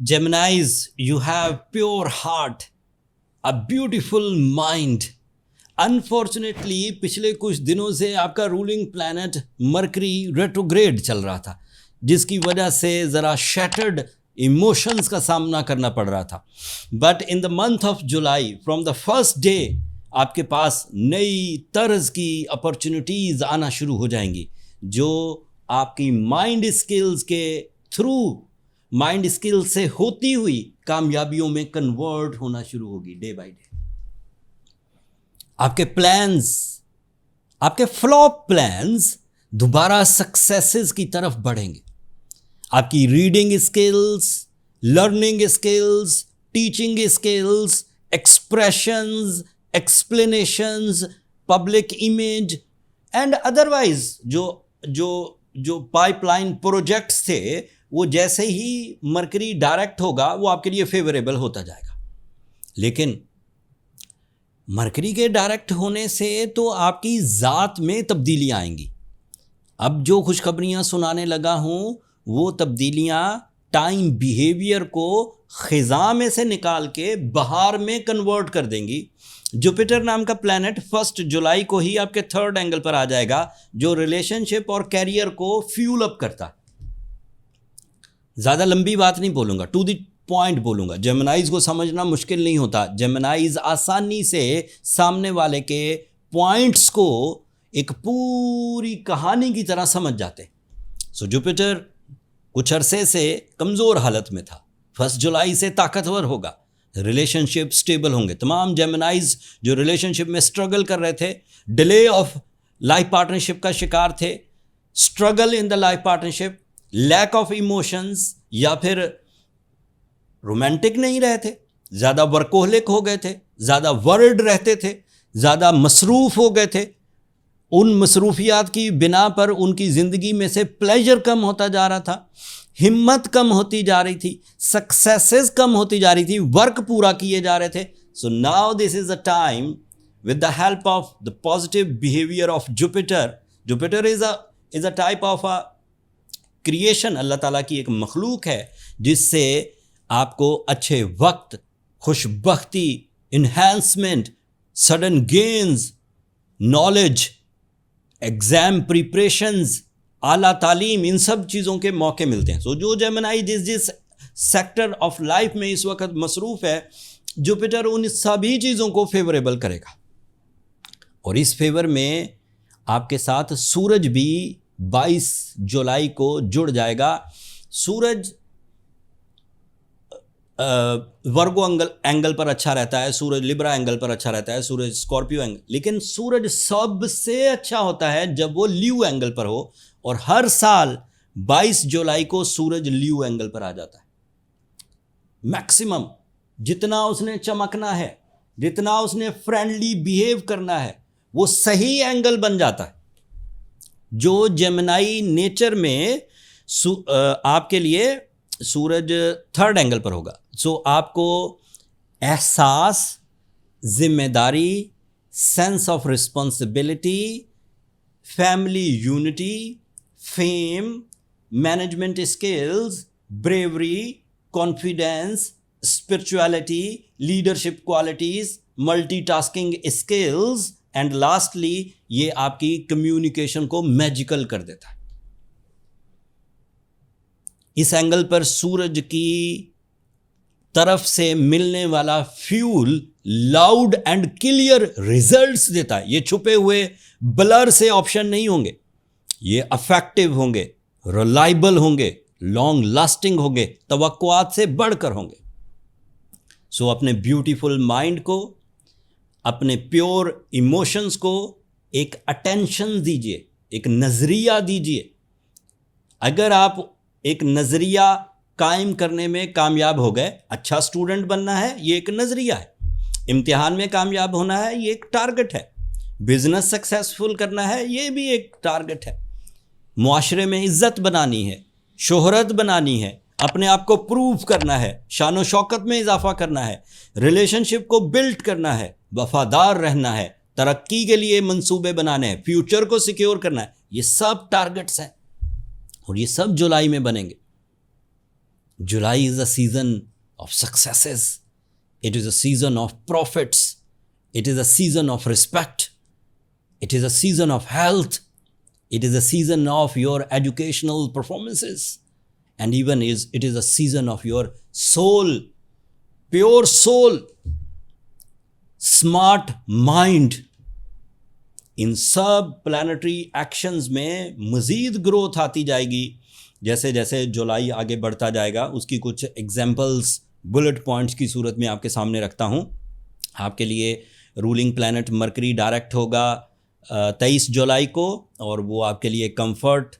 Geminis, you have pure heart, a beautiful mind. Unfortunately पिछले कुछ दिनों से आपका रूलिंग प्लैनेट मरकरी रेट्रोग्रेड चल रहा था, जिसकी वजह से ज़रा शैटर्ड इमोशंस का सामना करना पड़ रहा था. But in the month of July, from the first day, आपके पास नई तर्ज की अपॉर्चुनिटीज़ आना शुरू हो जाएंगी, जो आपकी माइंड स्किल्स के थ्रू, माइंड स्किल से होती हुई कामयाबियों में कन्वर्ट होना शुरू होगी डे बाय डे. आपके प्लान्स, आपके फ्लॉप प्लान्स दोबारा सक्सेसेस की तरफ बढ़ेंगे. आपकी reading skills, learning skills, teaching skills, expressions, explanations, public image and otherwise जो पाइपलाइन प्रोजेक्ट्स थे, वो जैसे ही मरकरी डायरेक्ट होगा वो आपके लिए फेवरेबल होता जाएगा. लेकिन मरकरी के डायरेक्ट होने से तो आपकी ज़ात में तब्दीलियाँ आएंगी. अब जो खुशखबरियाँ सुनाने लगा हूँ, वो तब्दीलियाँ टाइम बिहेवियर को ख़िज़ा में से निकाल के बहार में कन्वर्ट कर देंगी. जुपिटर नाम का प्लैनेट 1 जुलाई को ही आपके 3rd एंगल पर आ जाएगा, जो रिलेशनशिप और कैरियर को फ्यूल अप करता है. ज़्यादा लंबी बात नहीं बोलूँगा, टू द पॉइंट बोलूँगा. जेमिनाइज को समझना मुश्किल नहीं होता. जेमिनाइज आसानी से सामने वाले के पॉइंट्स को एक पूरी कहानी की तरह समझ जाते. सो जुपिटर कुछ अरसे से कमज़ोर हालत में था, 1 जुलाई से ताकतवर होगा. रिलेशनशिप स्टेबल होंगे. तमाम जेमिनाइज जो रिलेशनशिप में स्ट्रगल कर रहे थे, डिले ऑफ लाइफ पार्टनरशिप का शिकार थे, struggle in the life partnership, lack of emotions, या फिर रोमांटिक नहीं रहे थे, ज़्यादा वर्कोहलिक हो गए थे, ज़्यादा वर्ल्ड रहते थे, ज़्यादा मसरूफ़ हो गए थे. उन मसरूफियात की बिना पर उनकी ज़िंदगी में से प्लेजर कम होता जा रहा था, हिम्मत कम होती जा रही थी, सक्सेसेस कम होती जा रही थी, वर्क पूरा किए जा रहे थे. So now this is a time with the help of the positive behaviour of Jupiter. Jupiter is a type of a creation. Allah ताला की एक मखलूक है, जिससे आपको अच्छे वक्त, खुशबख्ती, enhancement, sudden gains, knowledge, exam preparations, आला तालीम, इन सब चीज़ों के मौके मिलते हैं. सो जो जेमिनाई जिस सेक्टर ऑफ लाइफ में इस वक्त मसरूफ़ है, जुपिटर उन सभी चीज़ों को फेवरेबल करेगा. और इस फेवर में आपके साथ सूरज भी 22 जुलाई को जुड़ जाएगा. सूरज वर्गो एंगल पर अच्छा रहता है, सूरज लिब्रा एंगल पर अच्छा रहता है, सूरज स्कॉर्पियो एंगल. लेकिन सूरज सबसे अच्छा होता है जब वो ल्यू एंगल पर हो, और हर साल 22 जुलाई को सूरज ल्यू एंगल पर आ जाता है. मैक्सिमम जितना उसने चमकना है, जितना उसने फ्रेंडली बिहेव करना है, वो सही एंगल बन जाता है. जो जेमिनाई नेचर में आपके लिए सूरज 3rd एंगल पर होगा. सो आपको एहसास, जिम्मेदारी, sense of responsibility, family unity, fame, management skills, bravery, confidence, spirituality, leadership qualities, multitasking skills and lastly ये आपकी कम्युनिकेशन को मैजिकल कर देता है. इस एंगल पर सूरज की तरफ से मिलने वाला fuel loud and clear results देता है. ये छुपे हुए ब्लर से ऑप्शन नहीं होंगे, ये अफेक्टिव होंगे, रिलायबल होंगे, लॉन्ग लास्टिंग होंगे, तवक्कुआत से बढ़कर होंगे. सो अपने ब्यूटीफुल माइंड को, अपने प्योर इमोशंस को एक अटेंशन दीजिए, एक नज़रिया दीजिए. अगर आप एक नज़रिया कायम करने में कामयाब हो गए, अच्छा स्टूडेंट बनना है, ये एक नज़रिया है. इम्तिहान में कामयाब होना है, ये एक टारगेट है. बिजनेस सक्सेसफुल करना है, ये भी एक टारगेट है. मुआशरे में इज़्ज़त बनानी है, शोहरत बनानी है, अपने आप को प्रूव करना है, शान शौकत में इजाफा करना है, रिलेशनशिप को बिल्ड करना है, वफादार रहना है, तरक्की के लिए मंसूबे बनाने हैं, फ्यूचर को सिक्योर करना है. ये सब टारगेट्स हैं और ये सब जुलाई में बनेंगे. July is a season of successes. It is a season of profits. It is a season of respect. It is a season of health. It is a season of your educational performances. And even it is a season of your soul, pure soul, smart mind. इन सब planetary actions में मज़ीद growth आती जाएगी जैसे जैसे जुलाई आगे बढ़ता जाएगा। उसकी कुछ एग्जांपल्स बुलेट पॉइंट्स की सूरत में आपके सामने रखता हूँ। आपके लिए रूलिंग प्लैनेट मरकरी डायरेक्ट होगा 23 जुलाई को, और वो आपके लिए कंफर्ट,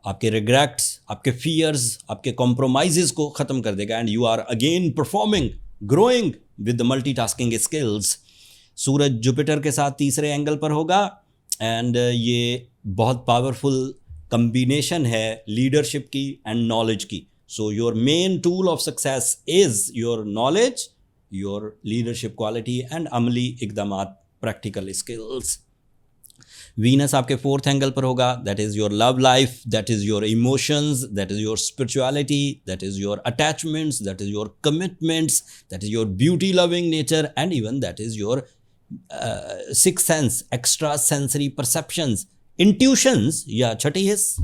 आपके रिग्रेट्स, आपके फियर्स, आपके कॉम्प्रोमाइज़ को ख़त्म कर देगा। And you are again performing, growing with the multitasking skills. सूरज जुपिटर के साथ तीसरे एंगल पर होगा, एंड ये बहुत पावरफुल कम्बिनेशन है लीडरशिप की एंड नॉलेज की। So your main tool of success is your knowledge, your leadership quality and अमली इकदामात, प्रैक्टिकल स्किल्स। वीनस आपके फोर्थ एंगल पर होगा, that is your love life, that is your emotions, that is your spirituality, that is your attachments, that is your commitments, that is your beauty loving nature, and even that is your six sense, extra sensory perceptions, intuitions या छठी हिस्स,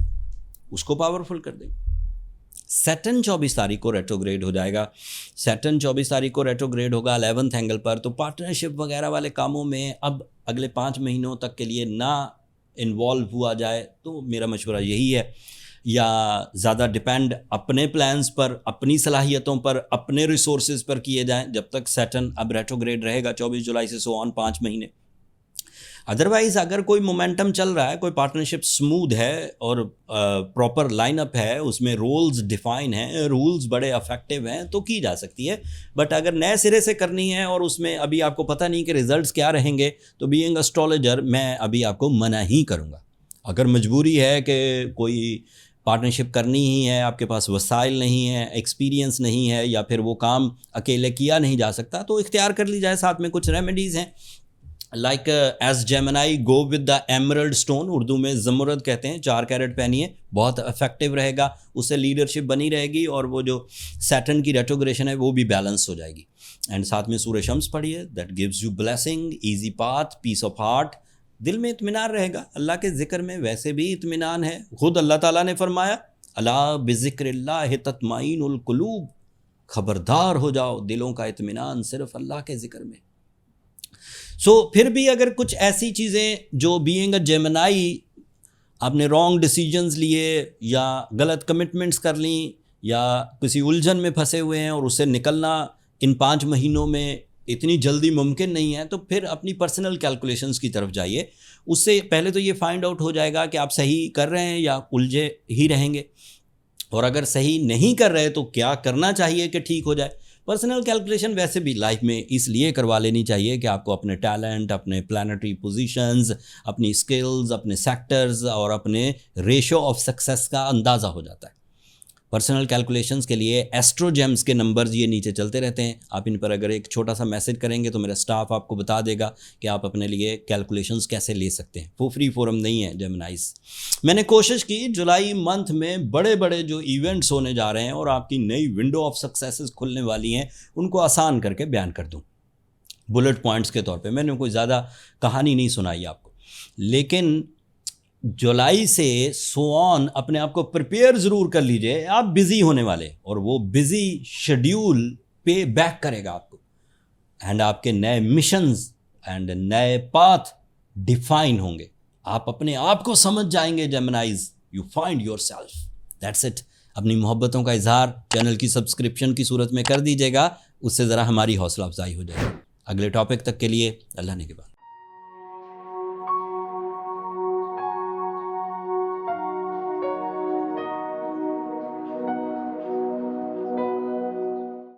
उसको powerful कर देंगे। Saturn 24 तारीख को retrograde हो जाएगा। Saturn 24 तारीख को रेट्रोग्रेड होगा 11th एंगल पर। तो पार्टनरशिप वगैरह वाले कामों में अब अगले 5 महीनों तक के लिए ना इन्वॉल्व हुआ जाए, तो मेरा मशवरा यही है। या ज़्यादा डिपेंड अपने प्लान्स पर, अपनी सलाहियतों पर, अपने रिसोर्सेज पर किए जाएं जब तक सैटर्न अब रेट्रोग्रेड रहेगा 24 जुलाई से सो ऑन 5 महीने। अदरवाइज़ अगर कोई मोमेंटम चल रहा है, कोई पार्टनरशिप स्मूथ है और प्रॉपर लाइनअप है, उसमें रोल्स डिफाइन हैं, रूल्स बड़े अफेक्टिव हैं, तो की जा सकती है। बट अगर नए सिरे से करनी है और उसमें अभी आपको पता नहीं कि रिजल्ट्स क्या रहेंगे, तो बीइंग एस्ट्रोलॉजर मैं अभी आपको मना ही करूँगा। अगर मजबूरी है कि कोई पार्टनरशिप करनी ही है, आपके पास वसाइल नहीं है, एक्सपीरियंस नहीं है, या फिर वो काम अकेले किया नहीं जा सकता, तो इख्तियार कर ली जाए। साथ में कुछ रेमेडीज़ हैं, like as Gemini go with the emerald stone, Urdu में ज़मुरद कहते हैं, 4 कैरेट पहनिए, बहुत इफेक्टिव रहेगा, उससे लीडरशिप बनी रहेगी और वो जो सैटर्न की रेट्रोग्रेशन है वो भी बैलेंस हो जाएगी। एंड साथ में सूरह शम्स पढ़िए, that gives you blessing, easy path, peace of heart, दिल में इत्मीनान रहेगा। अल्लाह के ज़िक्र में वैसे भी इत्मीनान है, खुद अल्लाह ताला ने फरमाया अला बिज़िक्रिल्लाह तत्माइनुल कुलूब, खबरदार हो जाओ, दिलों का इत्मीनान सिर्फ अल्लाह के ज़िक्र में। फिर भी अगर कुछ ऐसी चीज़ें जो बीइंग अ जेमिनाई आपने रॉन्ग डिसीजंस लिए या गलत कमिटमेंट्स कर ली या किसी उलझन में फंसे हुए हैं और उससे निकलना इन 5 महीनों में इतनी जल्दी मुमकिन नहीं है, तो फिर अपनी पर्सनल कैलकुलेशंस की तरफ जाइए। उससे पहले तो ये फाइंड आउट हो जाएगा कि आप सही कर रहे हैं या उलझे ही रहेंगे, और अगर सही नहीं कर रहे तो क्या करना चाहिए कि ठीक हो जाए। पर्सनल कैलकुलेशन वैसे भी लाइफ में इसलिए करवा लेनी चाहिए कि आपको अपने टैलेंट, अपने प्लानिटरी पोजीशंस, अपनी स्किल्स, अपने सेक्टर्स और अपने रेशो ऑफ सक्सेस का अंदाज़ा हो जाता है। पर्सनल कैलकुलेशंस के लिए एस्ट्रोजेम्स के नंबर्स ये नीचे चलते रहते हैं, आप इन पर अगर एक छोटा सा मैसेज करेंगे तो मेरा स्टाफ आपको बता देगा कि आप अपने लिए कैलकुलेशंस कैसे ले सकते हैं। वो फ्री फोरम नहीं है जेमिनाइज। मैंने कोशिश की जुलाई मंथ में बड़े बड़े जो इवेंट्स होने जा रहे हैं और आपकी नई विंडो ऑफ सक्सेसेस खुलने वाली हैं, उनको आसान करके बयान कर दूँ बुलेट पॉइंट्स के तौर पर। मैंने कोई ज़्यादा कहानी नहीं सुनाई आपको, लेकिन जुलाई से सो ऑन अपने आप को प्रिपेयर ज़रूर कर लीजिए। आप बिज़ी होने वाले, और वो बिज़ी शेड्यूल पे बैक करेगा आपको, एंड आपके नए मिशंस एंड नए पाथ डिफाइन होंगे। आप अपने आप को समझ जाएंगे जेमिनाइज, you find your self, that's it. अपनी मोहब्बतों का इजहार चैनल की सब्सक्रिप्शन की सूरत में कर दीजिएगा, उससे ज़रा हमारी हौसला अफजाई हो जाएगी। अगले टॉपिक तक के लिए अल्लाह ने के बाद।